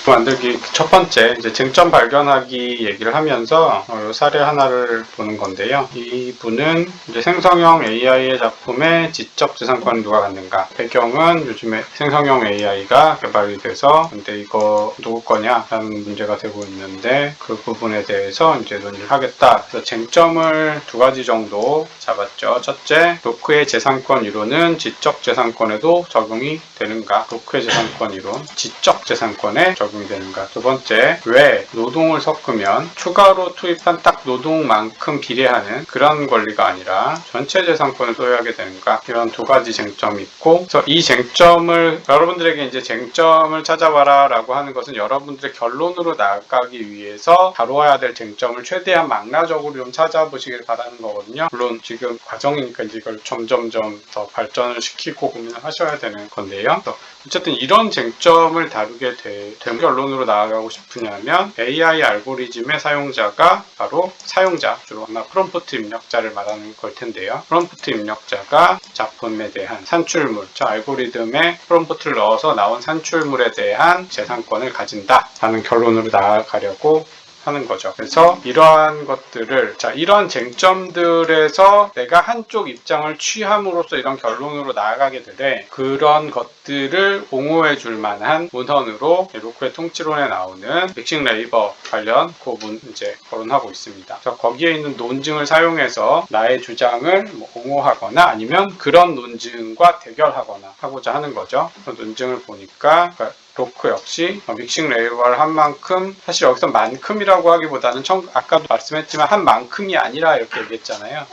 만들기 첫 번째 이제 쟁점 발견하기 얘기를 하면서 요 사례 하나를 보는 건데요. 이분은 이제 생성형 AI의 작품에 지적재산권을 누가 갖는가. 배경은 요즘에 생성형 AI가 개발이 돼서 근데 이거 누구 거냐 라는 문제가 되고 있는데 그 부분에 대해서 이제 논의를 하겠다. 그래서 쟁점을 두 가지 정도 잡았죠. 첫째, 로크의 재산권 이론은 지적재산권에도 적용이 되는가. 로크의 재산권 이론, 지적재산권에 적용이 되는가. 두 번째, 왜 노동을 섞으면 추가로 투입한 딱 노동만큼 비례하는 그런 권리가 아니라 전체 재산권을 소유하게 되는가. 이런 두 가지 쟁점이 있고, 그래서 이 쟁점을 여러분들에게 이제 쟁점을 찾아봐라 라고 하는 것은 여러분들의 결론으로 나아가기 위해서 다루어야 될 쟁점을 최대한 망라적으로 좀 찾아보시길 바라는 거거든요. 물론 지금 과정이니까 이제 이걸 점점점 더 발전을 시키고 고민을 하셔야 되는 건데요. 어쨌든 이런 쟁점을 다루게 된 결론으로 나아가고 싶으냐면 AI 알고리즘의 사용자가 바로 사용자, 주로 아마 프롬프트 입력자를 말하는 걸 텐데요. 프롬프트 입력자가 작품에 대한 산출물, 저 알고리즘에 프롬프트를 넣어서 나온 산출물에 대한 재산권을 가진다라는 결론으로 나아가려고 하는 거죠. 그래서 이러한 것들을 이런 쟁점들에서 내가 한쪽 입장을 취함으로써 이런 결론으로 나아가게 되되 그런 것들을 옹호해 줄 만한 문헌으로 로크의 통치론에 나오는 믹싱 레이버 관련 고문 이제 거론하고 있습니다. 그래서 거기에 있는 논증을 사용해서 나의 주장을 옹호하거나 아니면 그런 논증과 대결하거나 하고자 하는 거죠. 그 논증을 보니까 로크 역시 믹싱 레이버를 한 만큼, 사실 여기서 만큼이라고 하기보다는 아까도 말씀했지만 한 만큼이 아니라 이렇게 얘기했잖아요.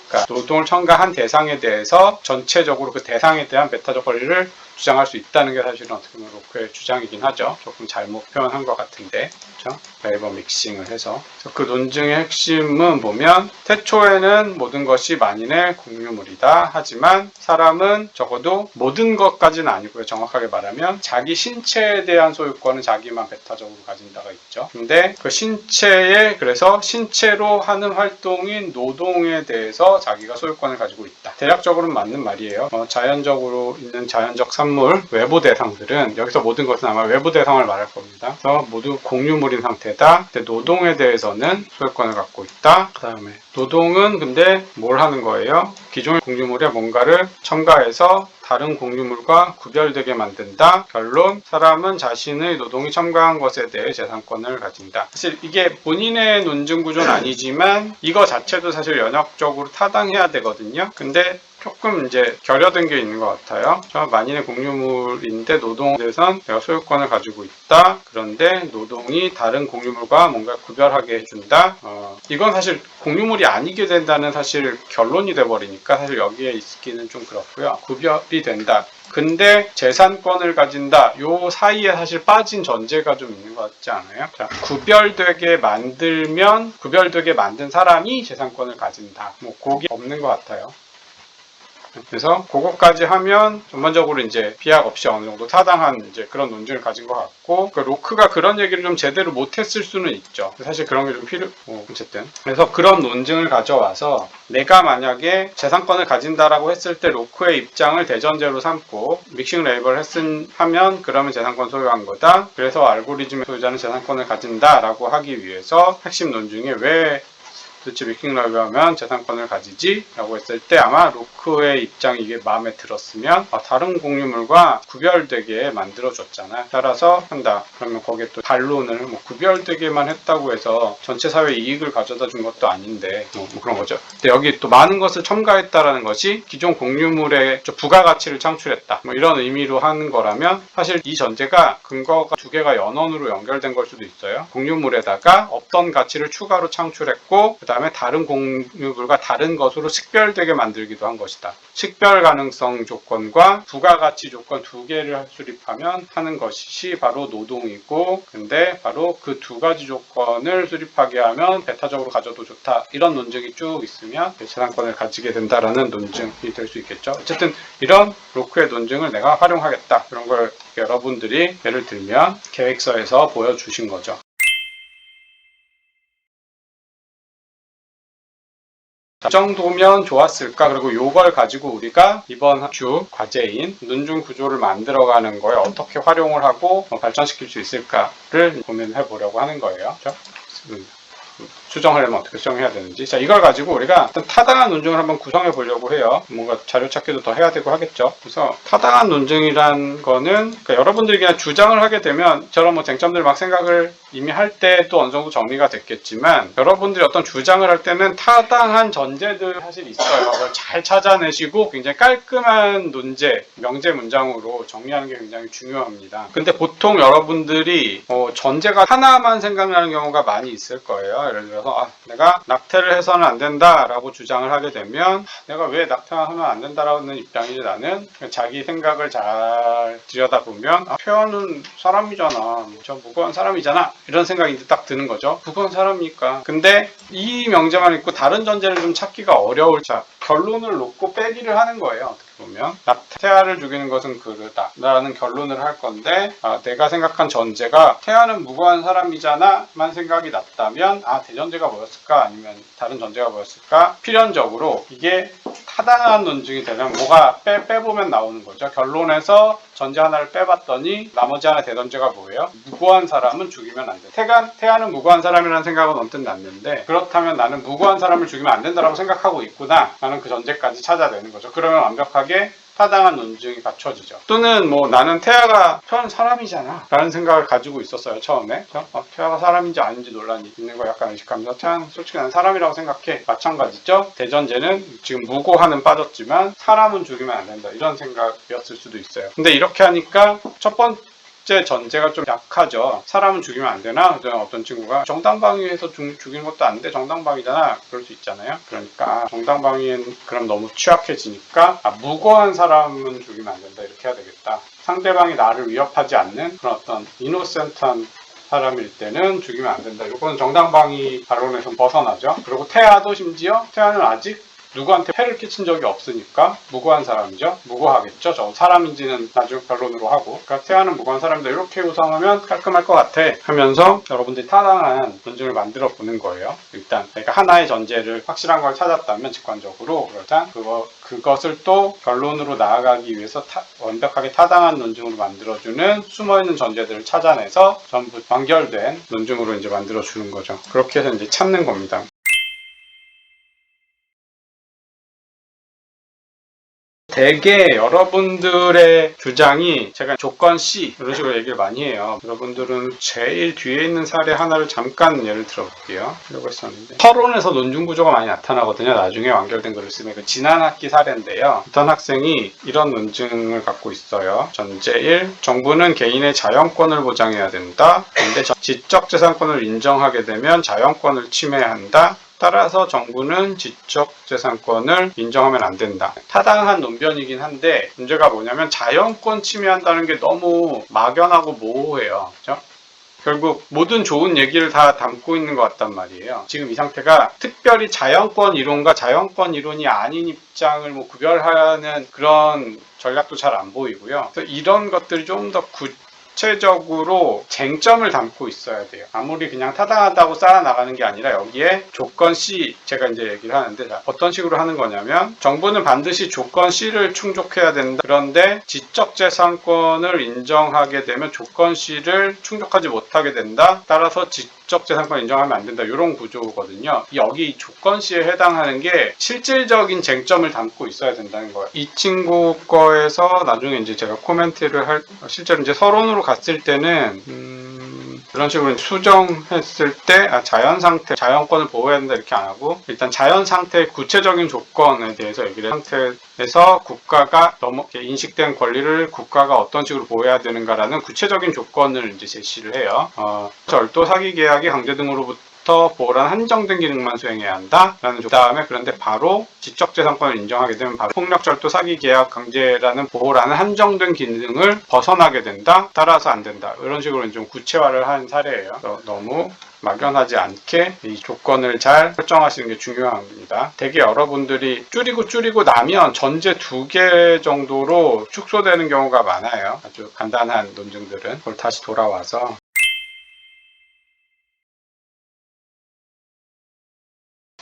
그러니까 노동을 첨가한 대상에 대해서 전체적으로 그 대상에 대한 배타적 권리를 주장할 수 있다는 게 사실은 어떻게 보면 로크의 주장이긴 하죠. 조금 잘못 표현한 것 같은데, 그렇죠? 레이버 믹싱을 해서. 그 논증의 핵심은 보면 태초에는 모든 것이 만인의 공유물이다. 하지만 사람은 적어도 모든 것까지는 아니고요. 정확하게 말하면 자기 신체에 대한 소유권은 자기만 배타적으로 가진다가 있죠. 근데 그 그래서 신체로 하는 활동인 노동에 대해서 자기가 소유권을 가지고 있다. 대략적으로는 맞는 말이에요. 자연적으로 있는 자연적 산물, 외부 대상들은 여기서 모든 것은 아마 외부 대상을 말할 겁니다. 그래서 모두 공유물인 상태다. 근데 노동에 대해서는 소유권을 갖고 있다. 그 다음에 노동은 근데 뭘 하는 거예요? 기존의 공유물에 뭔가를 첨가해서 다른 공유물과 구별되게 만든다. 결론, 사람은 자신의 노동이 첨가한 것에 대해 재산권을 가진다. 사실 이게 본인의 논증 구조는 아니지만 이거 자체도 사실 연역적으로 타당해야 되거든요. 근데 조금 이제 결여된 게 있는 것 같아요. 만인의 공유물인데 노동에 대해서는 내가 소유권을 가지고 있다. 그런데 노동이 다른 공유물과 뭔가 구별하게 해준다. 이건 사실 공유물이 아니게 된다는 사실 결론이 돼버리니까 사실 여기에 있기는 좀 그렇고요. 구별이 된다. 근데 재산권을 가진다. 요 사이에 사실 빠진 전제가 좀 있는 것 같지 않아요? 구별되게 만든 사람이 재산권을 가진다. 그게 없는 것 같아요. 그래서 그것까지 하면 전반적으로 이제 비약 없이 어느 정도 타당한 이제 그런 논증을 가진 것 같고, 로크가 그런 얘기를 좀 제대로 못했을 수는 있죠. 사실 그런 게 좀 어쨌든. 그래서 그런 논증을 가져와서 내가 만약에 재산권을 가진다라고 했을 때 로크의 입장을 대전제로 삼고 믹싱 레이버를 하면 그러면 재산권 소유한 거다. 그래서 알고리즘의 소유자는 재산권을 가진다라고 하기 위해서 핵심 논증에 왜 도대체 믹싱 레이버 하면 재산권을 가지지? 라고 했을 때 아마 로크의 입장이 이게 마음에 들었으면 다른 공유물과 구별되게 만들어줬잖아요. 따라서 한다. 그러면 거기에 또 반론을 구별되게만 했다고 해서 전체 사회 이익을 가져다 준 것도 아닌데 그런 거죠. 근데 여기 또 많은 것을 첨가했다라는 것이 기존 공유물의 부가가치를 창출했다. 이런 의미로 하는 거라면 사실 이 전제가 근거가 두 개가 연원으로 연결된 걸 수도 있어요. 공유물에다가 없던 가치를 추가로 창출했고 그 다음에 다른 공유물과 다른 것으로 식별되게 만들기도 한 것이다. 식별 가능성 조건과 부가가치 조건 두 개를 수립하면 하는 것이 바로 노동이고, 근데 바로 그 두 가지 조건을 수립하게 하면 배타적으로 가져도 좋다. 이런 논증이 쭉 있으면 재산권을 가지게 된다라는 논증이 될 수 있겠죠. 어쨌든 이런 로크의 논증을 내가 활용하겠다. 이런 걸 여러분들이 예를 들면 계획서에서 보여주신 거죠. 이 정도면 좋았을까? 그리고 이걸 가지고 우리가 이번 주 과제인 논중 구조를 만들어가는 거에 어떻게 활용을 하고 발전시킬 수 있을까를 고민해 보려고 하는 거예요. 그렇죠? 수정하려면 어떻게 수정해야 되는지. 자, 이걸 가지고 우리가 어떤 타당한 논증을 한번 구성해 보려고 해요. 뭔가 자료 찾기도 더 해야 되고 하겠죠. 그래서 타당한 논증이란 거는 그러니까 여러분들이 그냥 주장을 하게 되면 저런 뭐 쟁점들 막 생각을 이미 할 때 또 어느 정도 정리가 됐겠지만 여러분들이 어떤 주장을 할 때는 타당한 전제들 사실 있어요. 그걸 잘 찾아내시고 굉장히 깔끔한 논제, 명제 문장으로 정리하는 게 굉장히 중요합니다. 근데 보통 여러분들이 전제가 하나만 생각나는 경우가 많이 있을 거예요. 예를 들어서 내가 낙태를 해서는 안 된다라고 주장을 하게 되면 내가 왜 낙태하면 안 된다라는 입장이지 나는 자기 생각을 잘 들여다보면 표현은 사람이잖아. 저 무고한 사람이잖아. 이런 생각이 딱 드는 거죠. 무고한 사람이니까. 근데 이 명제만 있고 다른 전제를 좀 찾기가 어려울 자 결론을 놓고 빼기를 하는 거예요. 어떻게 보면 태아를 죽이는 것은 그르다 라는 결론을 할 건데 내가 생각한 전제가 태아는 무고한 사람이잖아 만 생각이 났다면 대전제가 뭐였을까 아니면 다른 전제가 뭐였을까 필연적으로 이게 타당한 논증이 되면 뭐가 빼보면 나오는 거죠. 결론에서 전제 하나를 빼봤더니 나머지 하나 대전제가 뭐예요? 무고한 사람은 죽이면 안 돼. 태아는 무고한 사람이라는 생각은 언뜻 났는데 그렇다면 나는 무고한 사람을 죽이면 안 된다고 생각하고 있구나 라는 그 전제까지 찾아내는 거죠. 그러면 완벽하게 타당한 논증이 갖춰지죠. 또는 뭐 나는 태아가 사람이잖아 라는 생각을 가지고 있었어요. 처음에 태아가 사람인지 아닌지 논란이 있는 거 약간 의식하면서 태아는 솔직히 나는 사람이라고 생각해. 마찬가지죠. 대전제는 지금 무고하는 빠졌지만 사람은 죽이면 안 된다 이런 생각이었을 수도 있어요. 근데 이렇게 하니까 첫 번째 전제가 좀 약하죠. 사람은 죽이면 안 되나? 어떤 친구가 정당방위해서 죽이는 것도 안 돼. 정당방위잖아. 그럴 수 있잖아요. 그러니까 정당방위는 그럼 너무 취약해지니까 무고한 사람은 죽이면 안 된다. 이렇게 해야 되겠다. 상대방이 나를 위협하지 않는 그런 어떤 이노센트한 사람일 때는 죽이면 안 된다. 이거는 정당방위 발언에서 벗어나죠. 그리고 태아도 심지어 태아는 아직 누구한테 폐를 끼친 적이 없으니까 무고한 사람이죠. 무고하겠죠. 저 사람인지는 나중 결론으로 하고. 그러니까 태아는 무고한 사람이다. 이렇게 구성하면 깔끔할 것 같아. 하면서 여러분들이 타당한 논증을 만들어 보는 거예요. 일단 내가 하나의 전제를 확실한 걸 찾았다면 직관적으로 일단 그것을 또 결론으로 나아가기 위해서 완벽하게 타당한 논증으로 만들어주는 숨어있는 전제들을 찾아내서 전부 완결된 논증으로 이제 만들어주는 거죠. 그렇게 해서 이제 찾는 겁니다. 대개 여러분들의 주장이 제가 조건 C 이런 식으로 얘기를 많이 해요. 여러분들은 제일 뒤에 있는 사례 하나를 잠깐 예를 들어볼게요. 이러고 있었는데 서론에서 논중 구조가 많이 나타나거든요. 나중에 완결된 글을 쓰면 그 지난 학기 사례인데요. 어떤 학생이 이런 논증을 갖고 있어요. 전제 1. 정부는 개인의 자연권을 보장해야 된다. 그런데 지적재산권을 인정하게 되면 자연권을 침해한다. 따라서 정부는 지적재산권을 인정하면 안 된다. 타당한 논변이긴 한데 문제가 뭐냐면 자연권 침해한다는 게 너무 막연하고 모호해요. 그렇죠? 결국 모든 좋은 얘기를 다 담고 있는 것 같단 말이에요. 지금 이 상태가 특별히 자연권 이론과 자연권 이론이 아닌 입장을 구별하는 그런 전략도 잘 안 보이고요. 그래서 이런 것들이 좀 더 구체적으로 쟁점을 담고 있어야 돼요. 아무리 그냥 타당하다고 쌓아나가는 게 아니라 여기에 조건 C, 제가 이제 얘기를 하는데 어떤 식으로 하는 거냐면 정부는 반드시 조건 C를 충족해야 된다. 그런데 지적재산권을 인정하게 되면 조건 C를 충족하지 못하게 된다. 따라서 지적재산권 인정하면 안 된다. 이런 구조거든요. 여기 조건 C에 해당하는 게 실질적인 쟁점을 담고 있어야 된다는 거예요. 이 친구 거에서 나중에 이제 제가 코멘트를 실제로 이제 서론으로 갔을 때는 그런 식으로 수정했을 때 자연 상태, 자연권을 보호해야 된다 이렇게 안 하고 일단 자연 상태의 구체적인 조건에 대해서 얘기를 상태에서 국가가 인식된 권리를 국가가 어떤 식으로 보호해야 되는가라는 구체적인 조건을 이제 제시를 해요. 절도, 사기 계약이 강제 등으로부터 보호란 한정된 기능만 수행해야 한다라는 그 다음에 그런데 바로 지적재산권을 인정하게 되면 바로 폭력, 절도, 사기, 계약, 강제라는 보호라는 한정된 기능을 벗어나게 된다. 따라서 안 된다. 이런 식으로 좀 구체화를 한 사례예요. 너무 막연하지 않게 이 조건을 잘 설정하시는 게 중요합니다. 되게 여러분들이 줄이고 나면 전제 2개 정도로 축소되는 경우가 많아요. 아주 간단한 논증들은 그걸 다시 돌아와서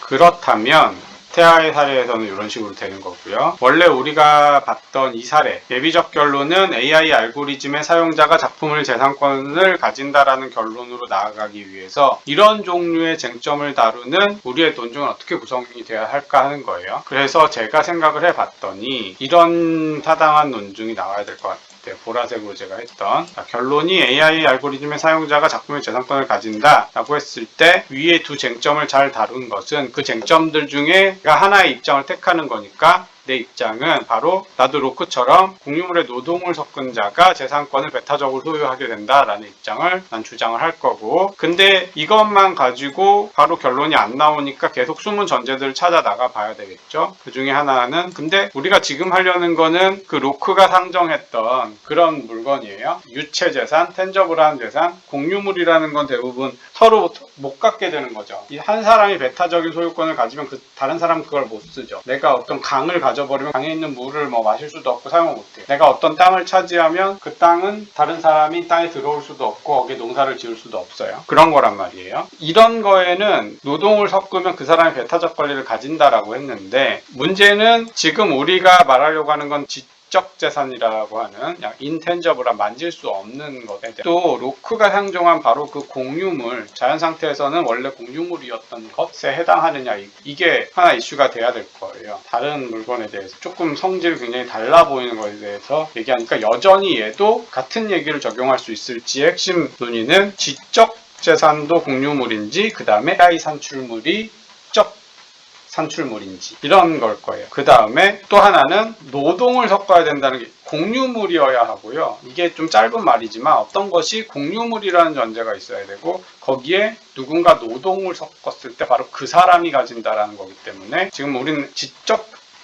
그렇다면 태아의 사례에서는 이런 식으로 되는 거고요. 원래 우리가 봤던 이 사례, 예비적 결론은 AI 알고리즘의 사용자가 작품을 재산권을 가진다라는 결론으로 나아가기 위해서 이런 종류의 쟁점을 다루는 우리의 논증은 어떻게 구성이 되어야 할까 하는 거예요. 그래서 제가 생각을 해봤더니 이런 타당한 논증이 나와야 될 것 같아요. 보라색으로 제가 했던 결론이 AI 알고리즘의 사용자가 작품의 재산권을 가진다 라고 했을 때 위에 두 쟁점을 잘 다룬 것은 그 쟁점들 중에 하나의 입장을 택하는 거니까 내 입장은 바로 나도 로크처럼 공유물의 노동을 섞은 자가 재산권을 배타적으로 소유하게 된다라는 입장을 난 주장을 할 거고, 근데 이것만 가지고 바로 결론이 안 나오니까 계속 숨은 전제들을 찾아 나가 봐야 되겠죠. 그 중에 하나는 근데 우리가 지금 하려는 거는 그 로크가 상정했던 그런 물건이에요. 유체 재산, 텐저블한 재산, 공유물이라는 건 대부분 서로 못 갖게 되는 거죠. 이 한 사람이 배타적인 소유권을 가지면 그 다른 사람은 그걸 못 쓰죠. 내가 어떤 강을 가져버리면 강에 있는 물을 마실 수도 없고 사용을 못해요. 내가 어떤 땅을 차지하면 그 땅은 다른 사람이 땅에 들어올 수도 없고 거기에 농사를 지을 수도 없어요. 그런 거란 말이에요. 이런 거에는 노동을 섞으면 그 사람이 배타적 권리를 가진다라고 했는데, 문제는 지금 우리가 말하려고 하는 건 지적 재산이라고 하는 인텐저블한 만질 수 없는 것에 대해 또 로크가 상정한 바로 그 공유물, 자연 상태에서는 원래 공유물이었던 것에 해당하느냐, 이게 하나 이슈가 돼야 될 거예요. 다른 물건에 대해서 조금 성질이 굉장히 달라 보이는 것에 대해서 얘기하니까 여전히 얘도 같은 얘기를 적용할 수 있을지의 핵심 논의는 지적 재산도 공유물인지, 그 다음에 AI 산출물이 지적 산출물인지, 이런 걸 거예요. 그 다음에 또 하나는 노동을 섞어야 된다는 게 공유물이어야 하고요. 이게 좀 짧은 말이지만 어떤 것이 공유물이라는 전제가 있어야 되고, 거기에 누군가 노동을 섞었을 때 바로 그 사람이 가진다라는 거기 때문에 지금 우리는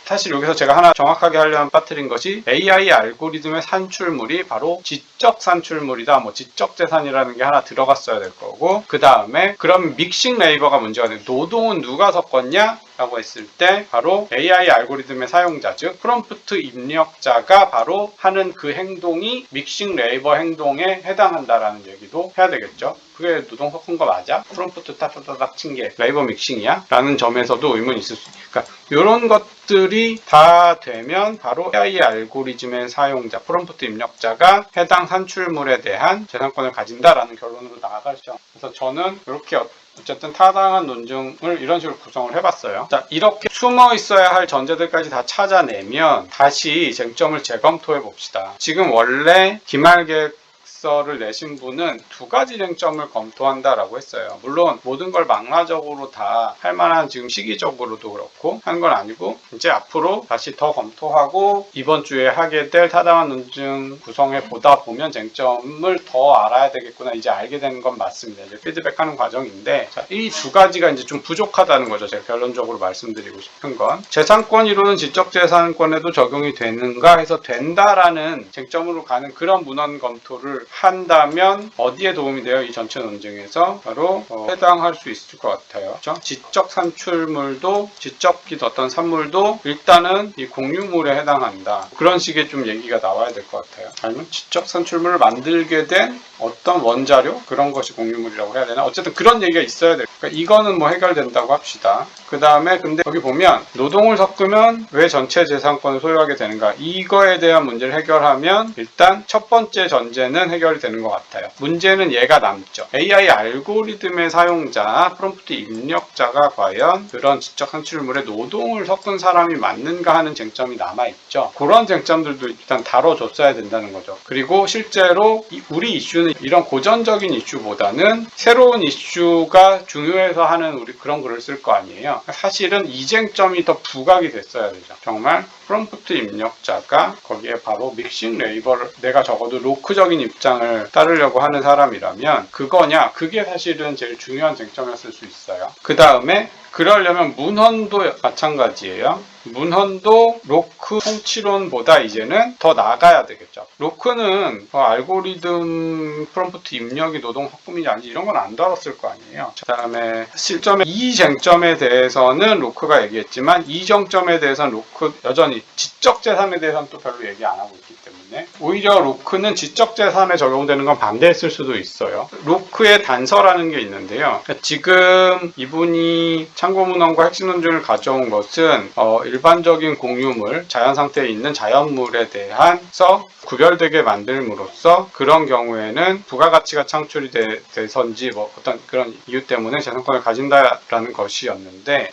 사실 여기서 제가 하나 정확하게 하려면 빠뜨린 것이 AI 알고리즘의 산출물이 바로 지적 산출물이다, 지적 재산이라는 게 하나 들어갔어야 될 거고, 그 다음에 그럼 믹싱 레이버가 문제가 돼요. 노동은 누가 섞었냐? 라고 했을 때 바로 AI 알고리즘의 사용자, 즉 프롬프트 입력자가 바로 하는 그 행동이 믹싱 레이버 행동에 해당한다라는 얘기도 해야 되겠죠. 그게 노동 섞은 거 맞아? 프롬프트 따다닥 친 게 레이버 믹싱이야? 라는 점에서도 의문이 있을 수 있으니까 이런 것들이 다 되면 바로 AI 알고리즘의 사용자, 프롬프트 입력자가 해당 산출물에 대한 재산권을 가진다라는 결론으로 나아가죠. 그래서 저는 이렇게 어쨌든 타당한 논증을 이런 식으로 구성을 해봤어요. 자, 이렇게 숨어 있어야 할 전제들까지 다 찾아내면 다시 쟁점을 재검토해 봅시다. 지금 원래 기말계획서를 내신 분은 두 가지 쟁점을 검토한다라고 했어요. 물론 모든 걸 망라적으로 다 할 만한 지금 시기적으로도 그렇고 한 건 아니고, 이제 앞으로 다시 더 검토하고 이번 주에 하게 될 타당한 논증 구성해 보다 보면 쟁점을 더 알아야 되겠구나, 이제 알게 되는 건 맞습니다. 이제 피드백하는 과정인데, 이 두 가지가 이제 좀 부족하다는 거죠. 제가 결론적으로 말씀드리고 싶은 건 재산권 이론은 지적재산권에도 적용이 되는가 해서 된다라는 쟁점으로 가는 그런 문헌 검토를 한다면 어디에 도움이 돼요? 이 전체 논증에서 바로 해당할 수 있을 것 같아요. 그렇죠? 지적 산출물도 지적인 어떤 산물도 일단은 이 공유물에 해당한다, 그런 식의 좀 얘기가 나와야 될 것 같아요. 아니면 지적 산출물을 만들게 된 어떤 원자료, 그런 것이 공유물이라고 해야 되나? 어쨌든 그런 얘기가 있어야 돼요. 그러니까 이거는 해결된다고 합시다. 그 다음에 근데 여기 보면 노동을 섞으면 왜 전체 재산권을 소유하게 되는가, 이거에 대한 문제를 해결하면 일단 첫 번째 전제는 해결이 되는 것 같아요. 문제는 얘가 남죠. AI 알고리즘의 사용자, 프롬프트 입력자가 과연 그런 지적 산출물에 노동을 섞은 사람이 맞는가 하는 쟁점이 남아있죠. 그런 쟁점들도 일단 다뤄줬어야 된다는 거죠. 그리고 실제로 우리 이슈는 이런 고전적인 이슈보다는 새로운 이슈가 중요해서 하는 우리 그런 글을 쓸 거 아니에요. 사실은 이 쟁점이 더 부각이 됐어야 되죠. 정말 프롬프트 입력자가 거기에 바로 믹싱 레이버를, 내가 적어도 로크적인 입장을 따르려고 하는 사람이라면 그거냐, 그게 사실은 제일 중요한 쟁점이었을 수 있어요. 그 다음에 그러려면 문헌도 마찬가지예요. 문헌도 로크 통치론보다 이제는 더 나가야 되겠죠. 로크는 알고리즘 프롬프트 입력이 노동 섞음이냐 아닌지 이런 건 안 다뤘을 거 아니에요. 그 다음에 실점의 이 쟁점에 대해서는 로크가 얘기했지만 이 정점에 대해서는 로크 여전히 지적 재산에 대해서는 또 별로 얘기 안 하고 있기 때문에 오히려 로크는 지적재산에 적용되는 건 반대했을 수도 있어요. 로크의 단서라는 게 있는데요. 지금 이분이 참고문헌과 핵심 논증을 가져온 것은 일반적인 공유물, 자연 상태에 있는 자연물에 대해서 구별되게 만들므로써 그런 경우에는 부가가치가 창출이 돼서인지 어떤 그런 이유 때문에 재산권을 가진다라는 것이었는데,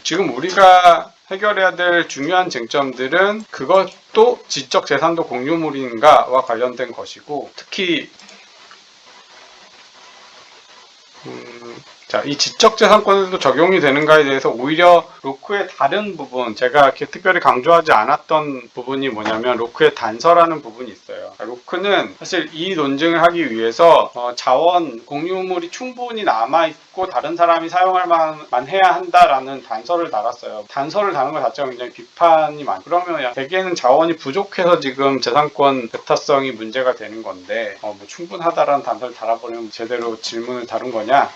지금 우리가 해결해야 될 중요한 쟁점들은 그것도 지적재산도 공유물인가와 관련된 것이고, 특히 자, 이 지적재산권에도 적용이 되는가에 대해서 오히려 로크의 다른 부분, 제가 이렇게 특별히 강조하지 않았던 부분이 뭐냐면 로크의 단서라는 부분이 있어요. 로크는 사실 이 논증을 하기 위해서 자원, 공유물이 충분히 남아있고 다른 사람이 사용할 만만 해야 한다라는 단서를 달았어요. 단서를 다는 것 자체가 굉장히 비판이 많고, 그러면 대개는 자원이 부족해서 지금 재산권 배타성이 문제가 되는 건데 뭐 충분하다라는 단서를 달아버리면 제대로 질문을 다룬 거냐?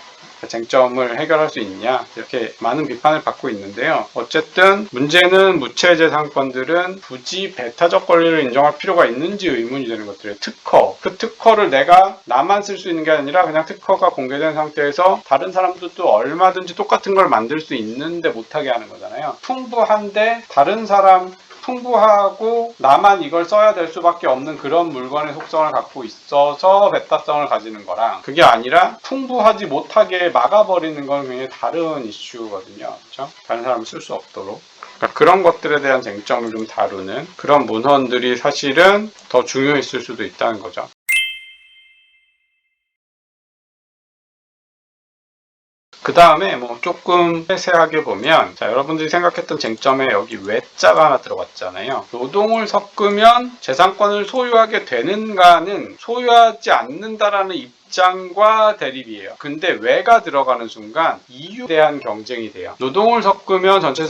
쟁점을 해결할 수 있냐, 이렇게 많은 비판을 받고 있는데요. 어쨌든 문제는 무채재산권들은 굳이 배타적 권리를 인정할 필요가 있는지 의문이 되는 것들이에요. 특허, 그 특허를 나만 쓸 수 있는 게 아니라 그냥 특허가 공개된 상태에서 다른 사람들도 얼마든지 똑같은 걸 만들 수 있는데 못하게 하는 거잖아요. 풍부한데 다른 사람 풍부하고 나만 이걸 써야 될 수밖에 없는 그런 물건의 속성을 갖고 있어서 배타성을 가지는 거랑, 그게 아니라 풍부하지 못하게 막아버리는 건 굉장히 다른 이슈거든요. 그렇죠? 다른 사람이 쓸 수 없도록. 그러니까 그런 것들에 대한 쟁점을 좀 다루는 그런 문헌들이 사실은 더 중요했을 수도 있다는 거죠. 그 다음에 뭐 조금 세세하게 보면, 자, 여러분들이 생각했던 쟁점에 여기 외자가 하나 들어갔잖아요. 노동을 섞으면 재산권을 소유하게 되는가는 소유하지 않는다라는 입장과 대립이에요. 근데 왜가 들어가는 순간 이유에 대한 경쟁이 돼요. 노동을 섞으면 전체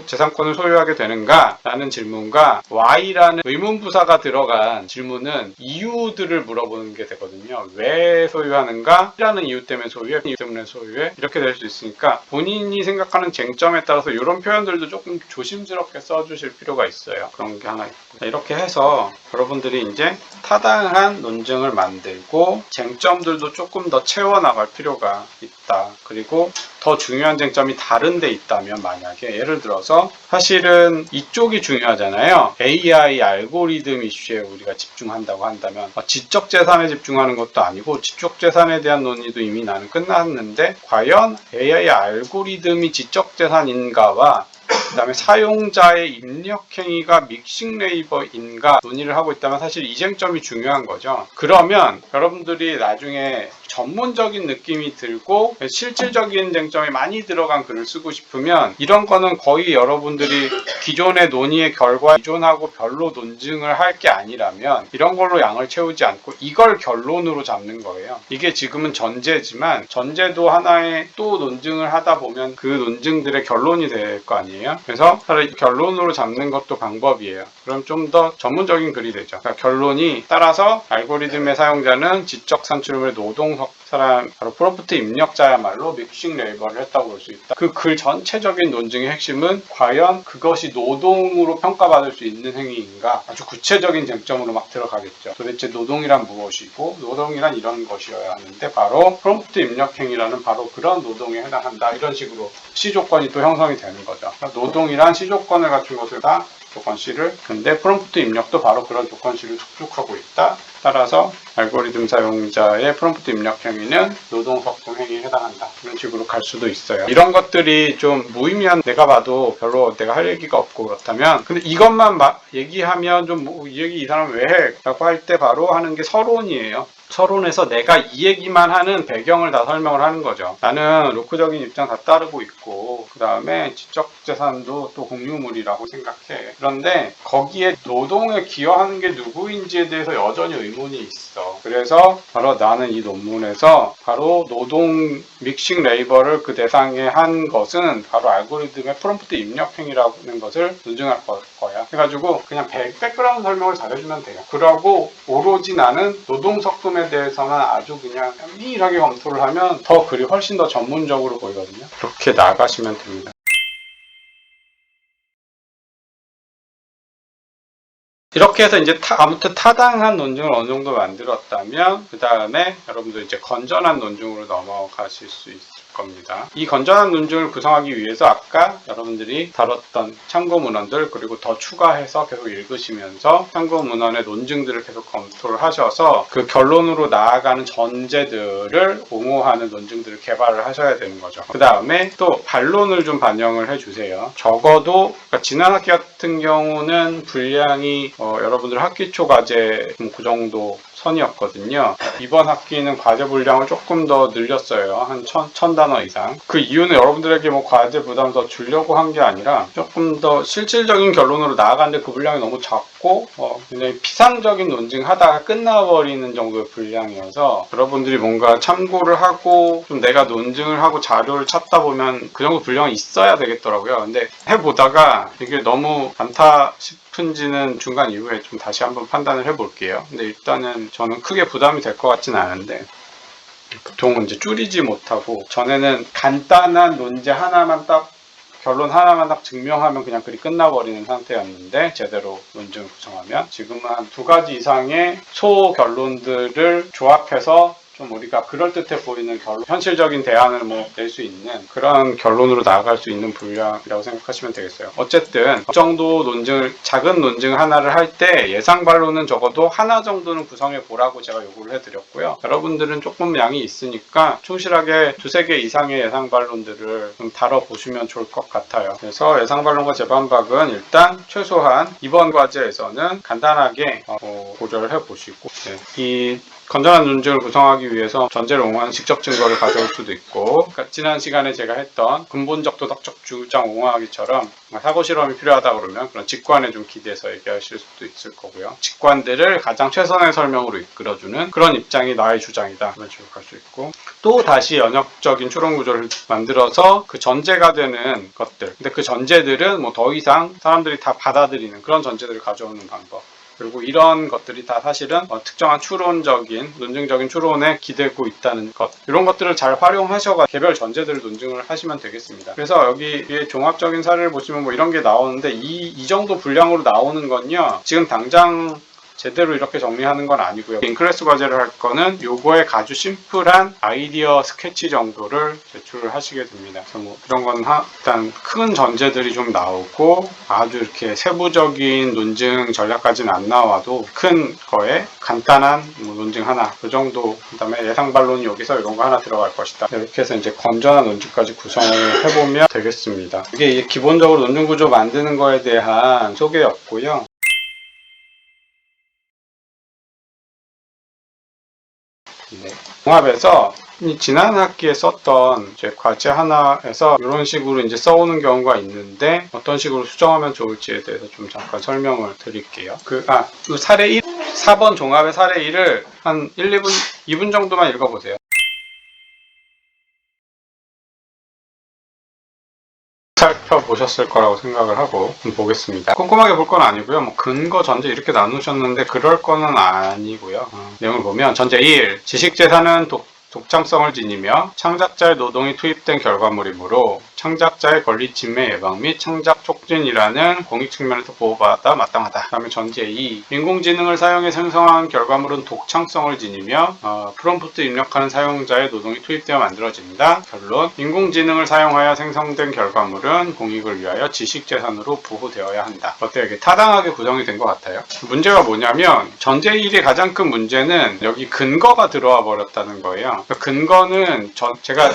재산권을 소유하게 되는가? 라는 질문과 Y라는 의문부사가 들어간 질문은 이유들을 물어보는 게 되거든요. 왜 소유하는가? 라는 이유 때문에 소유해, 이유 때문에 소유해, 이렇게 될 수 있으니까 본인이 생각하는 쟁점에 따라서 이런 표현들도 조금 조심스럽게 써주실 필요가 있어요. 그런 게 하나 있고, 이렇게 해서 여러분들이 이제 타당한 논증을 만들고 쟁점들도 조금 더 채워나갈 필요가 있다. 그리고 더 중요한 쟁점이 다른 데 있다면, 만약에 예를 들어서 사실은 이쪽이 중요하잖아요. AI 알고리즘 이슈에 우리가 집중한다고 한다면 지적재산에 집중하는 것도 아니고, 지적재산에 대한 논의도 이미 나는 끝났는데 과연 AI 알고리즘이 지적재산인가와 그 다음에 사용자의 입력행위가 믹싱 레이버인가 논의를 하고 있다면 사실 이 쟁점이 중요한 거죠. 그러면 여러분들이 나중에 전문적인 느낌이 들고 실질적인 쟁점이 많이 들어간 글을 쓰고 싶으면 이런 거는 거의 여러분들이 기존의 논의의 결과에 기존하고 별로 논증을 할 게 아니라면 이런 걸로 양을 채우지 않고 이걸 결론으로 잡는 거예요. 이게 지금은 전제지만 전제도 하나의 또 논증을 하다 보면 그 논증들의 결론이 될 거 아니에요. 그래서 차라리 결론으로 잡는 것도 방법이에요. 그럼 좀 더 전문적인 글이 되죠. 그러니까 결론이 따라서 알고리즘의 사용자는 지적 산출물의 노동 사람, 바로 프롬프트 입력자야말로 믹싱 레이버를 했다고 볼 수 있다. 그 글 전체적인 논증의 핵심은 과연 그것이 노동으로 평가받을 수 있는 행위인가, 아주 구체적인 쟁점으로 막 들어가겠죠. 도대체 노동이란 무엇이고 노동이란 이런 것이어야 하는데 바로 프롬프트 입력 행위라는 바로 그런 노동에 해당한다. 이런 식으로 시조건이 또 형성이 되는 거죠. 그러니까 노동이란 시조건을 갖춘 것을 다 조건 C를, 근데 프롬프트 입력도 바로 그런 조건 C를 축적하고 있다. 따라서 알고리즘 사용자의 프롬프트 입력 행위는 노동 섞음 행위에 해당한다. 이런 식으로 갈 수도 있어요. 이런 것들이 좀 무의미한, 내가 봐도 별로 내가 할 얘기가 없고 그렇다면, 근데 이것만 얘기하면 좀 이 얘기 이 사람 왜 해? 라고 할 때 바로 하는 게 서론이에요. 서론에서 내가 이 얘기만 하는 배경을 다 설명을 하는 거죠. 나는 로크적인 입장 다 따르고 있고 그 다음에 지적재산도 또 공유물이라고 생각해. 그런데 거기에 노동에 기여하는 게 누구인지에 대해서 여전히 의문이 있어. 그래서 바로 나는 이 논문에서 바로 노동 믹싱 레이버를 그 대상에 한 것은 바로 알고리즘의 프롬프트 입력행위라는 것을 논증할 거야. 해가지고 그냥 백그라운드 설명을 잘해주면 돼요. 그러고 오로지 나는 노동 섞음에 대해서만 아주 그냥 면밀하게 검토를 하면 더 글이 훨씬 더 전문적으로 보이거든요. 그렇게 나가시면 됩니다. 이렇게 해서 이제 아무튼 타당한 논증을 어느 정도 만들었다면 그 다음에 여러분들 이제 건전한 논증으로 넘어가실 수 있을 겁니다. 이 건전한 논증을 구성하기 위해서 아까 여러분들이 다뤘던 참고 문헌들 그리고 더 추가해서 계속 읽으시면서 참고 문헌의 논증들을 계속 검토를 하셔서 그 결론으로 나아가는 전제들을 옹호하는 논증들을 개발을 하셔야 되는 거죠. 그 다음에 또 반론을 좀 반영을 해주세요. 적어도 그러니까 지난 학기 같은 경우는 분량이 여러분들 학기 초 과제 그 정도 선이었거든요. 이번 학기는 과제 분량을 조금 더 늘렸어요. 한 1000단어 이상. 그 이유는 여러분들에게 뭐 과제 부담 더 주려고 한 게 아니라 조금 더 실질적인 결론으로 나아가는데 그 분량이 너무 작고 굉장히 피상적인 논증 하다가 끝나버리는 정도의 분량이어서 여러분들이 뭔가 참고를 하고 좀 내가 논증을 하고 자료를 찾다 보면 그 정도 분량이 있어야 되겠더라고요. 근데 해보다가 이게 너무 많다 싶은지는 중간 이후에 좀 다시 한번 판단을 해볼게요. 근데 일단은 저는 크게 부담이 될 것 같지는 않은데 보통은 이제 줄이지 못하고 전에는 간단한 논제 하나만 딱 결론 하나만 딱 증명하면 그냥 글이 끝나버리는 상태였는데 제대로 논증을 구성하면 지금은 한 2가지 이상의 소결론들을 조합해서 좀 우리가 그럴듯해 보이는 결론, 현실적인 대안을 낼 수 있는 그런 결론으로 나아갈 수 있는 분량이라고 생각하시면 되겠어요. 어쨌든 그 정도 논증을 작은 논증 하나를 할 때 예상 반론은 적어도 하나 정도는 구성해 보라고 제가 요구를 해드렸고요. 여러분들은 조금 양이 있으니까 충실하게 2-3개 이상의 예상 반론들을 좀 다뤄보시면 좋을 것 같아요. 그래서 예상 반론과 재반박은 일단 최소한 이번 과제에서는 간단하게 고려를 해보시고 이 건전한 논증을 구성하기 위해서 전제를 옹호하는 직접 증거를 가져올 수도 있고 그러니까 지난 시간에 제가 했던 근본적 도덕적 주장 옹호하기처럼 사고 실험이 필요하다 그러면 그런 직관에 좀 기대서 얘기하실 수도 있을 거고요. 직관들을 가장 최선의 설명으로 이끌어주는 그런 입장이 나의 주장이다 그런 식으로 갈 수 있고 또 다시 연역적인 추론 구조를 만들어서 그 전제가 되는 것들 근데 그 전제들은 뭐 더 이상 사람들이 다 받아들이는 그런 전제들을 가져오는 방법 그리고 이런 것들이 다 사실은 특정한 추론적인, 논증적인 추론에 기대고 있다는 것 이런 것들을 잘 활용하셔서 개별 전제들을 논증을 하시면 되겠습니다. 그래서 여기 종합적인 사례를 보시면 뭐 이런 게 나오는데 이 정도 분량으로 나오는 건요. 지금 당장 제대로 이렇게 정리하는 건 아니고요. 인클래스 과제를 할 거는 요거에 아주 심플한 아이디어 스케치 정도를 제출을 하시게 됩니다. 그래서 뭐 이런 건 일단 큰 전제들이 좀 나오고 아주 이렇게 세부적인 논증 전략까지는 안 나와도 큰 거에 간단한 논증 하나 그 정도 그다음에 예상 반론이 여기서 이런 거 하나 들어갈 것이다. 이렇게 해서 이제 건전한 논증까지 구성을 해보면 되겠습니다. 이게 기본적으로 논증 구조 만드는 거에 대한 소개였고요. 종합에서 지난 학기에 썼던 제 과제 하나에서 이런 식으로 이제 써오는 경우가 있는데 어떤 식으로 수정하면 좋을지에 대해서 좀 잠깐 설명을 드릴게요. 그 사례 1, 4번 종합의 사례 1을 한 2분 정도만 읽어보세요. 살펴보셨을 거라고 생각을 하고 보겠습니다. 꼼꼼하게 볼 건 아니고요. 뭐 근거, 전제 이렇게 나누셨는데 그럴 거는 아니고요. 내용을 보면 전제 1. 지식재산은 독창성을 지니며 창작자의 노동이 투입된 결과물이므로 창작자의 권리 침해 예방 및 창작 촉진이라는 공익 측면에서 보호받아 마땅하다. 그 다음에 전제 2. 인공지능을 사용해 생성한 결과물은 독창성을 지니며 프롬프트 입력하는 사용자의 노동이 투입되어 만들어진다. 결론. 인공지능을 사용하여 생성된 결과물은 공익을 위하여 지식재산으로 보호되어야 한다. 어때요? 이게 타당하게 구성이 된 것 같아요. 문제가 뭐냐면 전제 1의 가장 큰 문제는 여기 근거가 들어와 버렸다는 거예요. 근거는 제가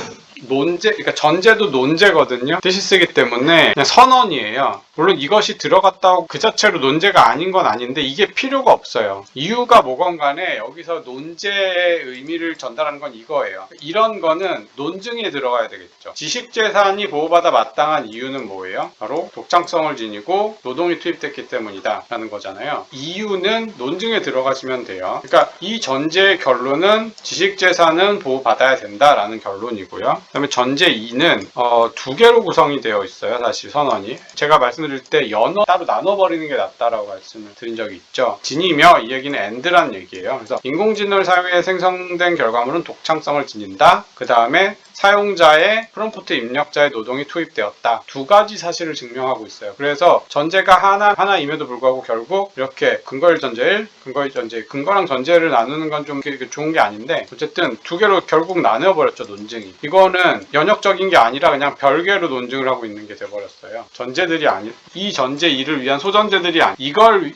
그러니까 전제도 논제거든요. 디시스이기 때문에 그냥 선언이에요. 물론 이것이 들어갔다고 그 자체로 논제가 아닌 건 아닌데 이게 필요가 없어요. 이유가 뭐건 간에 여기서 논제의 의미를 전달하는 건 이거예요. 이런 거는 논증에 들어가야 되겠죠. 지식재산이 보호받아 마땅한 이유는 뭐예요? 바로 독창성을 지니고 노동이 투입됐기 때문이다 라는 거잖아요. 이유는 논증에 들어가시면 돼요. 그러니까 이 전제의 결론은 지식재산은 보호받아야 된다라는 결론이고요. 그 다음에 전제 2는 2개로 구성이 되어 있어요. 사실 선언이. 제가 말씀드릴 때 연어 따로 나눠버리는 게 낫다라고 말씀을 드린 적이 있죠. 진이며 이 얘기는 and란 얘기예요. 그래서 인공지능을 사용해 생성된 결과물은 독창성을 지닌다. 그 다음에 사용자의 프롬프트 입력자의 노동이 투입되었다. 두 가지 사실을 증명하고 있어요. 그래서 전제가 하나임에도 불구하고 결국 이렇게 근거일 전제 1, 근거일 전제 2, 근거랑 전제를 나누는 건 좀 좋은 게 아닌데 어쨌든 두 개로 결국 나눠버렸죠, 논증이. 이거는 연역적인 게 아니라 그냥 별개로 논증을 하고 있는 게 돼버렸어요. 전제들이 이 전제 2를 위한 소전제들이 이거를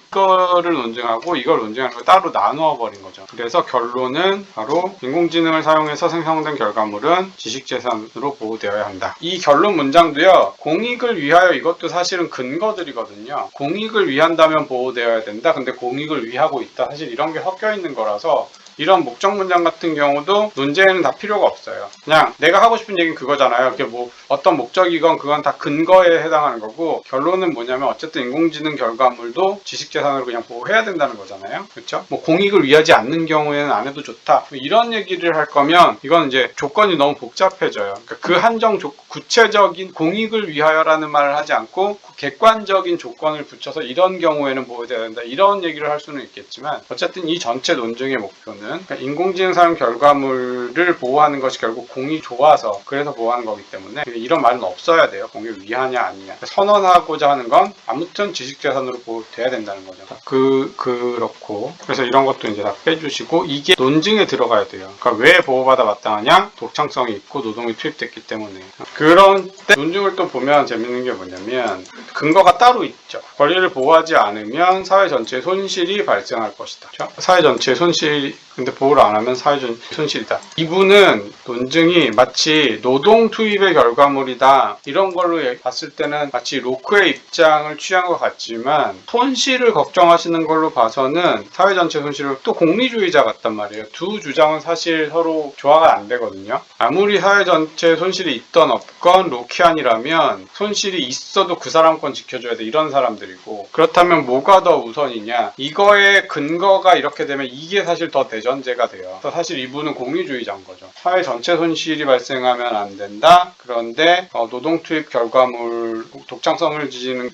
논증하고 이걸 논증하는 걸 따로 나누어 버린 거죠. 그래서 결론은 바로 인공지능을 사용해서 생성된 결과물은 지식재산으로 보호되어야 한다. 이 결론 문장도요, 공익을 위하여 이것도 사실은 근거들이거든요. 공익을 위한다면 보호되어야 된다. 근데 공익을 위하고 있다. 사실 이런 게 섞여 있는 거라서 이런 목적 문장 같은 경우도 논제에는 다 필요가 없어요. 그냥 내가 하고 싶은 얘기는 그거잖아요. 그게 뭐 어떤 목적이건 그건 다 근거에 해당하는 거고, 결론은 뭐냐면 어쨌든 인공지능 결과물도 지식재산으로 그냥 보호해야 된다는 거잖아요. 그렇죠? 뭐 공익을 위하지 않는 경우에는 안 해도 좋다. 이런 얘기를 할 거면 이건 이제 조건이 너무 복잡해져요. 그러니까 그 한정 구체적인 공익을 위하여라는 말을 하지 않고 객관적인 조건을 붙여서 이런 경우에는 보호돼야 된다. 이런 얘기를 할 수는 있겠지만 어쨌든 이 전체 논증의 목표는 그러니까 인공지능 사용 결과물을 보호하는 것이 결국 공이 좋아서 그래서 보호하는 거기 때문에 이런 말은 없어야 돼요. 공익을 위하냐 아니냐. 선언하고자 하는 건 아무튼 지식재산으로 보호돼야 된다는 거죠. 그렇고 그래서 이런 것도 이제 다 빼주시고 이게 논증에 들어가야 돼요. 그러니까 왜 보호받아 마땅하냐? 독창성이 있고 노동이 투입됐기 때문에. 그런 때 논증을 또 보면 재밌는 게 뭐냐면 근거가 따로 있죠. 권리를 보호하지 않으면 사회 전체에 손실이 발생할 것이다. 그렇죠? 사회 전체에 손실이 근데 보호를 안 하면 사회적 손실이다. 이분은 논증이 마치 노동 투입의 결과물이다. 이런 걸로 봤을 때는 마치 로크의 입장을 취한 것 같지만 손실을 걱정하시는 걸로 봐서는 사회 전체 손실을 또 공리주의자 같단 말이에요. 두 주장은 사실 서로 조화가 안 되거든요. 아무리 사회 전체 손실이 있던 없건 로키안이라면 손실이 있어도 그 사람 건 지켜줘야 돼. 이런 사람들이고 그렇다면 뭐가 더 우선이냐? 이거의 근거가 이렇게 되면 이게 사실 더 대전제가 돼요. 사실 이분은 공리주의자인 거죠. 사회 전체 손실이 발생하면 안 된다. 그런데 노동 투입 결과물 독창성을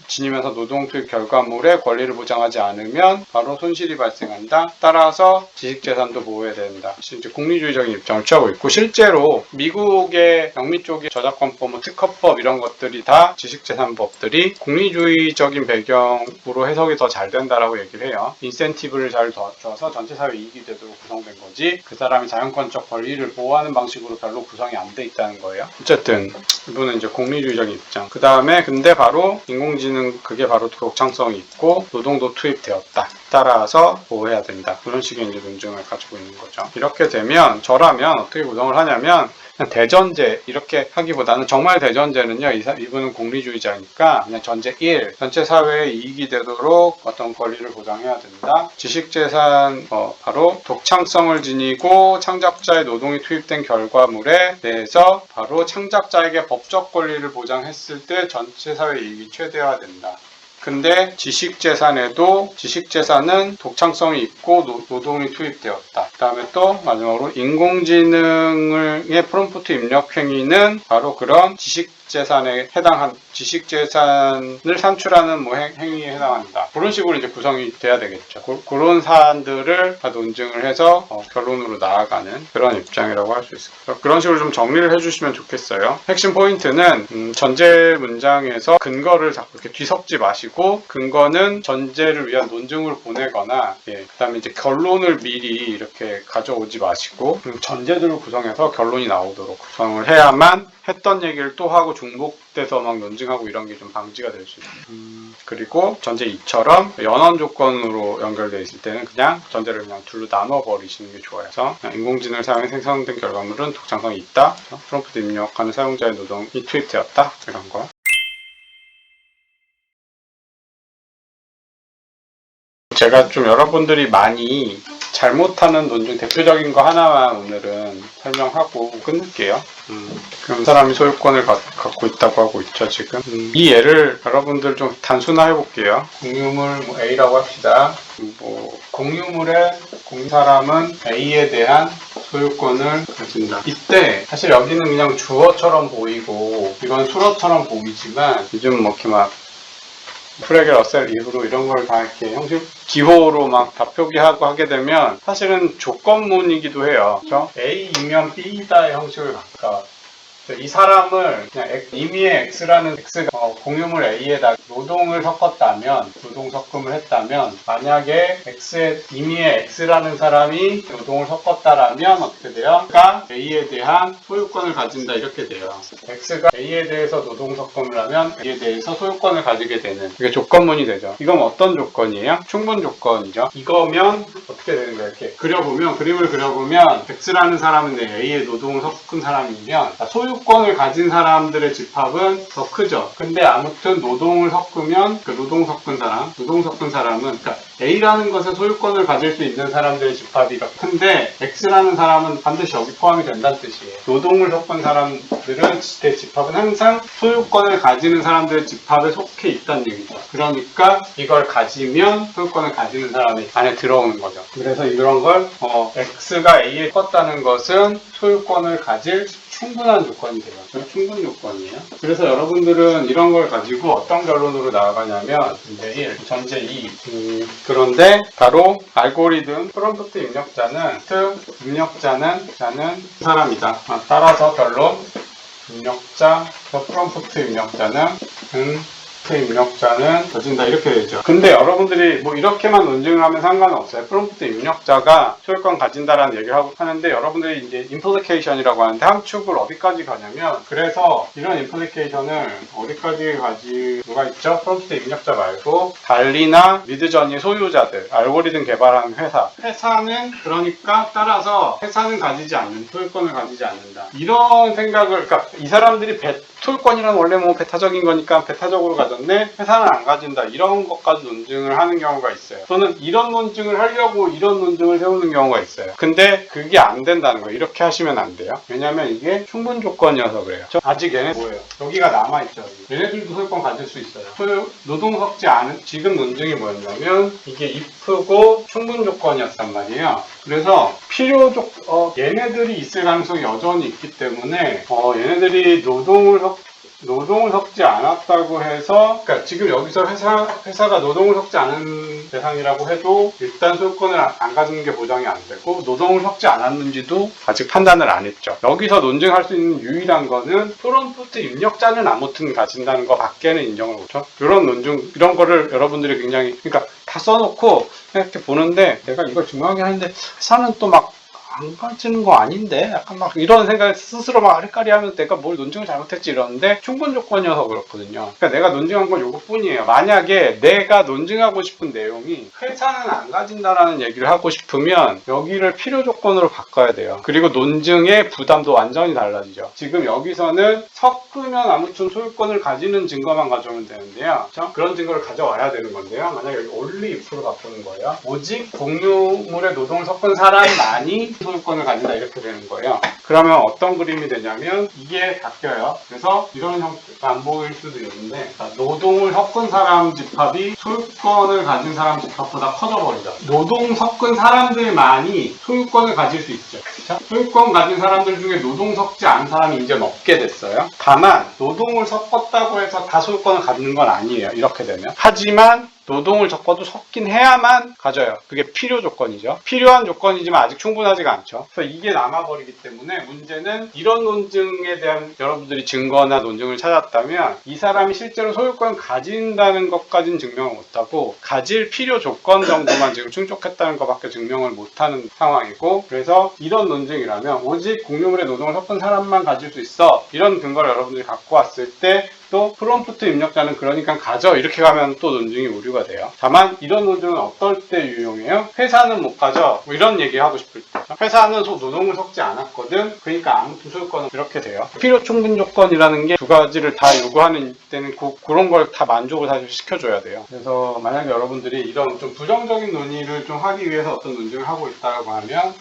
지니면서 노동 투입 결과물의 권리를 보장하지 않으면 바로 손실이 발생한다. 따라서 지식재산도 보호해야 된다. 이제 공리주의적인 입장을 취하고 있고 실제로 미국의 영미 쪽의 저작권법, 특허법 이런 것들이 다 지식재산법들이 공리주의적인 배경으로 해석이 더 잘 된다라고 얘기를 해요. 인센티브를 잘 줘서 전체 사회 이익이 되도록 구성된 거지 그 사람이 자연권적 권리를 보호하는 방식으로 별로 구성이 안 돼 있다는 거예요. 어쨌든 이분은 이제 공리주의적인 입장. 그 다음에 근데 바로 인공지능 그게 바로 독창성이 있고 노동도 투입되었다. 따라서 보호해야 된다. 그런 식의 이제 논증을 가지고 있는 거죠. 이렇게 되면 저라면 어떻게 구성을 하냐면 그냥 대전제 이렇게 하기보다는 정말 대전제는요. 이분은 공리주의자니까 그냥 전제 1 전체 사회에 이익이 되도록 어떤 권리를 보장해야 된다. 지식재산 바로 독창성을 지니고 창작자의 노동이 투입된 결과물에 대해서 바로 창작자에게 법적 권리를 보장했을 때 전체 사회 이익이 최대화된다. 근데 지식재산은 독창성이 있고 노동이 투입되었다. 그 다음에 또 마지막으로 인공지능의 프롬프트 입력 행위는 바로 그런 지식재산을 산출하는 행위에 해당한다. 그런 식으로 이제 구성이 돼야 되겠죠. 그런 사안들을 다 논증을 해서 결론으로 나아가는 그런 입장이라고 할 수 있습니다. 그런 식으로 좀 정리를 해주시면 좋겠어요. 핵심 포인트는 전제 문장에서 근거를 자꾸 이렇게 뒤섞지 마시고 근거는 전제를 위한 논증을 보내거나 그 다음에 이제 결론을 미리 이렇게 가져오지 마시고 전제들을 구성해서 결론이 나오도록 구성을 해야만 했던 얘기를 또 하고 중복돼서 막 논증하고 이런 게 좀 방지가 될 수 있어요. 그리고 전제 2처럼 연원 조건으로 연결되어 있을 때는 그냥 전제를 그냥 둘로 나눠 버리시는 게 좋아요. 그래서 인공지능을 사용해 생성된 결과물은 독창성이 있다. 프롬프트 입력하는 사용자의 노동이 투입되었다. 이런 거. 제가 좀 여러분들이 많이 잘못하는 논증 대표적인 거 하나만 오늘은 설명하고 끊을게요. 그 사람이 소유권을 갖고 있다고 하고 있죠, 지금. 이 예를 여러분들 좀 단순화해 볼게요. 공유물 A라고 합시다. 공유물의 사람은 A에 대한 소유권을 가진다. 이때 사실 여기는 그냥 주어처럼 보이고 이건 수어처럼 보이지만 요즘 이렇게 막 프레겔, 러셀, 리브로 이런 걸 다 이렇게 형식 기호로 막 다 표기하고 하게 되면 사실은 조건문이기도 해요. 그렇죠? A이면 B다의 형식을 가까워. 이 사람을 그냥 임의의 X라는 X가 공유물 A에다 노동을 섞었다면, 노동 섞음을 했다면, 만약에 임의의 X라는 사람이 노동을 섞었다라면 어떻게 돼요? X가 A에 대한 소유권을 가진다 이렇게 돼요. X가 A에 대해서 노동 섞음을 하면 A에 대해서 소유권을 가지게 되는 이게 조건문이 되죠. 이건 어떤 조건이에요? 충분 조건이죠. 이거면 어떻게 되는 거예요? 이렇게 그림을 그려보면 X라는 사람은 A에 노동을 섞은 사람이면 소유권을 가진 사람들의 집합은 더 크죠. 근데 아무튼 노동을 섞으면 그 노동 섞은 사람은 그러니까 A라는 것에 소유권을 가질 수 있는 사람들의 집합이 더 큰데 X라는 사람은 반드시 여기 포함이 된다는 뜻이에요. 노동을 섞은 사람들은 그 집합은 항상 소유권을 가지는 사람들의 집합에 속해 있다는 얘기죠. 그러니까 이걸 가지면 소유권을 가지는 사람이 안에 들어오는 거죠. 그래서 이런 걸 X가 A에 컸다는 것은 소유권을 가질 충분한 조건이 돼요. 충분 조건이에요. 그래서 여러분들은 이런 걸 가지고 어떤 결론으로 나아가냐면 문제 1, 전제 2. 그런데 바로 알고리즘 프롬프트 입력자는 사람이다. 따라서 결론 입력자, 프롬프트 입력자는 져진다 이렇게 되죠. 근데 여러분들이 뭐 이렇게만 논증을 하면 상관은 없어요. 프롬프트 입력자가 소유권 가진다라는 얘기를 하는데 여러분들이 이제 임플리케이션이라고 하는데 함축을 어디까지 가냐면 그래서 이런 임플리케이션을 어디까지 가지 누가 있죠? 프롬프트 입력자 말고 달리나 미드저니 소유자들, 알고리즘 개발하는 회사는 그러니까 따라서 회사는 가지지 않는 소유권을 가지지 않는다. 이런 생각을 그러니까 이 사람들이 소유권이란 원래 뭐 배타적인 거니까 배타적으로 가졌네 회사는 안 가진다 이런 것까지 논증을 하는 경우가 있어요. 저는 이런 논증을 하려고 이런 논증을 세우는 경우가 있어요. 근데 그게 안 된다는 거예요. 이렇게 하시면 안 돼요. 왜냐면 이게 충분 조건이어서 그래요. 아직 얘네 뭐예요? 여기가 남아있죠. 얘네들도 소유권 가질 수 있어요. 노동 섞지 않은 지금 논증이 뭐였냐면 이게 if고 충분 조건이었단 말이에요. 그래서 얘네들이 있을 가능성이 여전히 있기 때문에 얘네들이 노동을 섞지 않았다고 해서 그러니까 지금 여기서 회사가 노동을 섞지 않은 대상이라고 해도 일단 소유권을 안 가지는 게 보장이 안 되고 노동을 섞지 않았는지도 아직 판단을 안 했죠. 여기서 논증할 수 있는 유일한 거는 프롬프트 입력자는 아무튼 가진다는 거 밖에는 인정을 못하죠. 이런 거를 여러분들이 굉장히 그러니까 다 써놓고 이렇게 보는데 내가 이걸 증명하긴 하는데 회사는 또 막 안 가지는 거 아닌데? 약간 막 이런 생각을 스스로 막 아리까리하면서 내가 뭘 논증을 잘못했지 이러는데 충분 조건이어서 그렇거든요. 그러니까 내가 논증한 건 요것뿐이에요. 만약에 내가 논증하고 싶은 내용이 회사는 안 가진다라는 얘기를 하고 싶으면 여기를 필요 조건으로 바꿔야 돼요. 그리고 논증의 부담도 완전히 달라지죠. 지금 여기서는 섞으면 아무튼 소유권을 가지는 증거만 가져오면 되는데요. 그렇죠? 그런 증거를 가져와야 되는 건데요. 만약에 여기 only if로 바꾸는 거예요. 오직 공유물의 노동을 섞은 사람만이 소유권을 가진다 이렇게 되는 거예요. 그러면 어떤 그림이 되냐면 이게 바뀌어요. 그래서 이런 형태가 안 보일 수도 있는데 노동을 섞은 사람 집합이 소유권을 가진 사람 집합보다 커져버리죠. 노동 섞은 사람들만이 소유권을 가질 수 있죠. 그렇죠? 소유권 가진 사람들 중에 노동 섞지 않은 사람이 이제 없게 됐어요. 다만 노동을 섞었다고 해서 다 소유권을 갖는 건 아니에요. 이렇게 되면. 하지만 노동을 섞어도 섞긴 해야만 가져요. 그게 필요 조건이죠. 필요한 조건이지만 아직 충분하지가 않죠. 그래서 이게 남아버리기 때문에 문제는 이런 논증에 대한 여러분들이 증거나 논증을 찾았다면 이 사람이 실제로 소유권을 가진다는 것까지는 증명을 못하고 가질 필요 조건 정도만 지금 충족했다는 것밖에 증명을 못하는 상황이고 그래서 이런 논증이라면 오직 공유물의 노동을 섞은 사람만 가질 수 있어. 이런 근거를 여러분들이 갖고 왔을 때 또 프롬프트 입력자는 그러니까 가져 이렇게 가면 또 논증이 오류가 돼요. 다만 이런 논증은 어떨 때 유용해요? 회사는 못 가져 뭐 이런 얘기 하고 싶을 때 회사는 노동을 섞지 않았거든 그러니까 아무튼 소유권은 이렇게 돼요. 필요 충분 조건이라는 게 두 가지를 다 요구하는 때는 그런 걸 다 만족을 사실 시켜줘야 돼요. 그래서 만약에 여러분들이 이런 좀 부정적인 논의를 좀 하기 위해서 어떤 논증을 하고 있다고 하면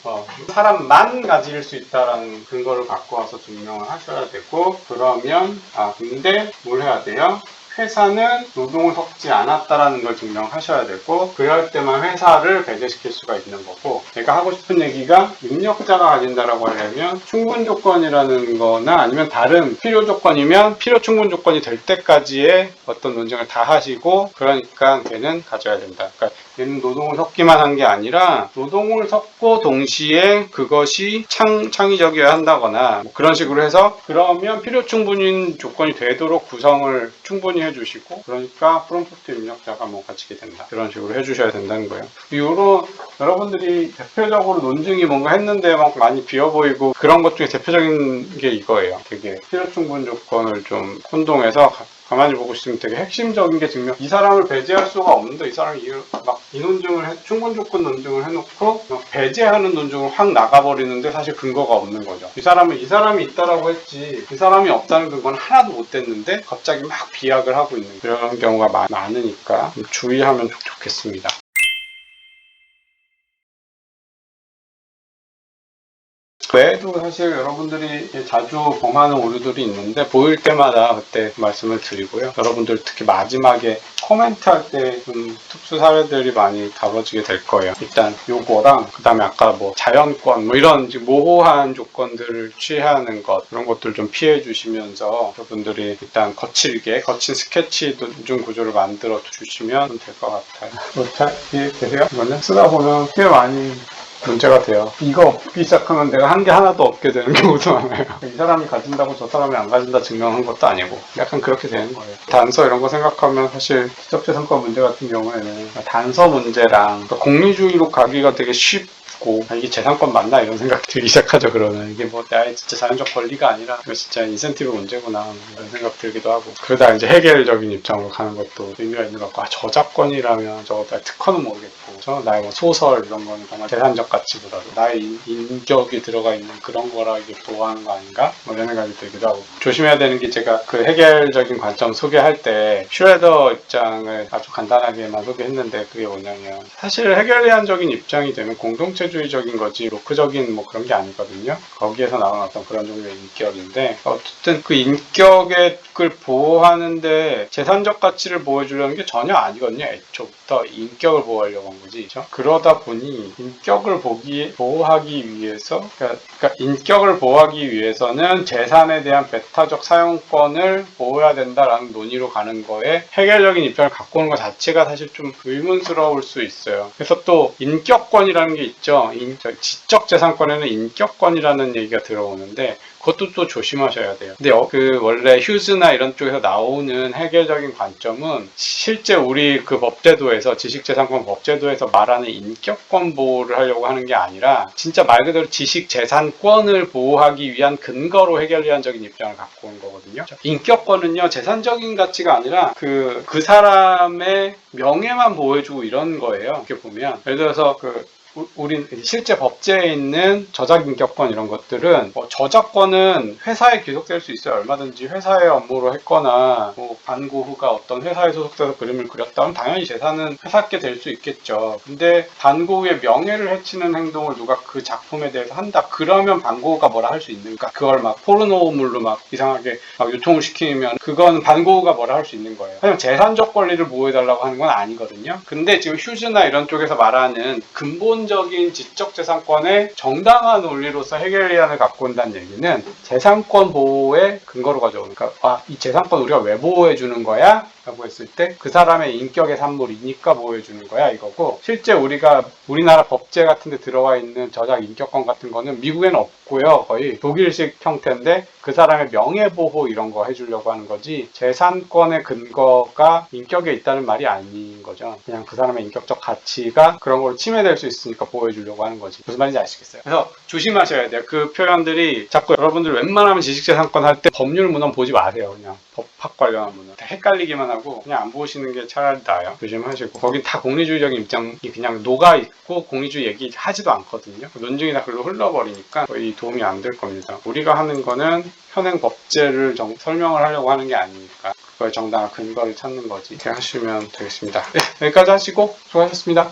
사람만 가질 수 있다라는 근거를 갖고 와서 증명을 하셔야 되고 그러면 근데 뭘 해야 돼요? 회사는 노동을 섞지 않았다라는 걸 증명하셔야 되고 그럴 때만 회사를 배제시킬 수가 있는 거고 제가 하고 싶은 얘기가 입력자가 가진다라고 하려면 충분 조건이라는 거나 아니면 다른 필요 조건이면 필요 충분 조건이 될 때까지의 어떤 논증을 다 하시고 그러니까 걔는 가져야 된다. 그러니까 얘는 노동을 섞기만 한 게 아니라 노동을 섞고 동시에 그것이 창의적이어야 한다거나 뭐 그런 식으로 해서 그러면 필요 충분인 조건이 되도록 구성을 충분히 해주시고 그러니까 프롬프트 입력자가 뭐 갖추게 된다. 그런 식으로 해주셔야 된다는 거예요. 이런 여러분들이 대표적으로 논증이 뭔가 했는데 막 많이 비어 보이고 그런 것 중에 대표적인 게 이거예요. 되게 필요 충분 조건을 좀 혼동해서 가만히 보고 있으면 되게 핵심적인 게 증명 이 사람을 배제할 수가 없는데 이 사람이 막 이 논증을 충분 조건 논증을 해놓고 배제하는 논증을 확 나가버리는데 사실 근거가 없는 거죠. 이 사람이 있다라고 했지 이 사람이 없다는 근거는 하나도 못 댔는데 갑자기 막 비약을 하고 있는 그런 경우가 많으니까 주의하면 좋겠습니다. 외에도 사실 여러분들이 자주 범하는 오류들이 있는데 보일 때마다 그때 말씀을 드리고요. 여러분들 특히 마지막에 코멘트 할 때 좀 특수 사례들이 많이 다뤄지게 될 거예요. 일단 요거랑 그 다음에 아까 뭐 자연권 뭐 이런 모호한 조건들을 취하는 것 이런 것들 좀 피해 주시면서 여러분들이 일단 거친 스케치 논증 구조를 만들어 주시면 될 것 같아요. 잘 이해되세요? 이거는 쓰다 보면 꽤 많이 문제가 돼요. 이거 없기 시작하면 내가 한 게 하나도 없게 되는 경우도 많아요. 이 사람이 가진다고 저 사람이 안 가진다 증명한 것도 아니고 약간 그렇게 되는 거예요. 단서 이런 거 생각하면 사실 지적재산권 문제 같은 경우에는 단서 문제랑 공리주의로 가기가 되게 쉽고 이게 재산권 맞나 이런 생각이 들기 시작하죠. 그러면 이게 뭐 나의 진짜 자연적 권리가 아니라 이거 진짜 인센티브 문제구나 이런 생각 들기도 하고 그러다 이제 해결적인 입장으로 가는 것도 의미가 있는 것 같고 저작권이라면 저거 특허는 모르겠고 나의 뭐 소설 이런 거는 정말 재산적 가치보다도 나의 인격이 들어가 있는 그런 거라 이게 보호하는 거 아닌가? 뭐 이런 생각이 들기도 하고 조심해야 되는 게 제가 그 해결적인 관점 소개할 때 슈레더 입장을 아주 간단하게만 소개했는데 그게 뭐냐면 사실 해결리안적인 입장이 되면 공동체주의적인 거지 로크적인 뭐 그런 게 아니거든요. 거기에서 나온 어떤 그런 종류의 인격인데 어쨌든 그 인격을 보호하는데 재산적 가치를 보호해주려는 게 전혀 아니거든요. 애초부터 인격을 보호하려고 한 거지. 그렇죠? 그러다 보니 인격을 보호하기 위해서 그러니까 인격을 보호하기 위해서는 재산에 대한 배타적 사용권을 보호해야 된다라는 논의로 가는 거에 해결적인 입장을 갖고 오는 것 자체가 사실 좀 의문스러울 수 있어요. 그래서 또 인격권이라는 게 있죠. 지적재산권에는 인격권이라는 얘기가 들어오는데 그것도 또 조심하셔야 돼요. 근데 그 원래 휴즈나 이런 쪽에서 나오는 해결적인 관점은 실제 우리 그 법제도에서 지식재산권 법제도에서 말하는 인격권 보호를 하려고 하는 게 아니라 진짜 말 그대로 지식재산권을 보호하기 위한 근거로 해결리안적인 입장을 갖고 온 거거든요. 인격권은요 재산적인 가치가 아니라 그 사람의 명예만 보호해주고 이런 거예요. 이렇게 보면 예를 들어서 우린 실제 법제에 있는 저작인격권 이런 것들은 저작권은 회사에 귀속될 수 있어요. 얼마든지 회사의 업무로 했거나 뭐 반고흐가 어떤 회사에 소속돼서 그림을 그렸다면 당연히 재산은 회사께 될 수 있겠죠. 근데 반고흐의 명예를 해치는 행동을 누가 그 작품에 대해서 한다. 그러면 반고흐가 뭐라 할 수 있는가? 그걸 막 포르노물로 막 이상하게 막 유통을 시키면 그건 반고흐가 뭐라 할 수 있는 거예요. 그냥 재산적 권리를 보호해달라고 하는 건 아니거든요. 근데 지금 휴즈나 이런 쪽에서 말하는 근본적인 지적재산권의 정당한 논리로서 해결리안을 갖고 온다는 얘기는 재산권 보호의 근거로 가져오는 그러니까 이 재산권 우리가 왜 보호해주는 거야? 라고 했을 때 그 사람의 인격의 산물이니까 보호해주는 거야 이거고 실제 우리나라 법제 같은 데 들어와 있는 저작 인격권 같은 거는 미국에는 없고요. 거의 독일식 형태인데 그 사람의 명예보호 이런 거 해주려고 하는 거지 재산권의 근거가 인격에 있다는 말이 아닌 거죠. 그냥 그 사람의 인격적 가치가 그런 걸로 침해될 수 있으니까 보호해주려고 하는 거지. 무슨 말인지 아시겠어요? 그래서 조심하셔야 돼요. 그 표현들이 자꾸 여러분들 웬만하면 지식재산권 할 때 법률 문헌 보지 마세요. 그냥 법학 관련한 문헌 헷갈리기만 하고 그냥 안 보시는 게 차라리 나아요. 조심하시고 거긴 다 공리주의적인 입장이 그냥 녹아있고 공리주의 얘기 하지도 않거든요. 논증이 다 글로 흘러버리니까 거의 도움이 안 될 겁니다. 우리가 하는 거는 현행 법제를 설명을 하려고 하는 게 아니니까 그거에 정당한 근거를 찾는 거지. 이렇게 하시면 되겠습니다. 네, 여기까지 하시고 수고하셨습니다.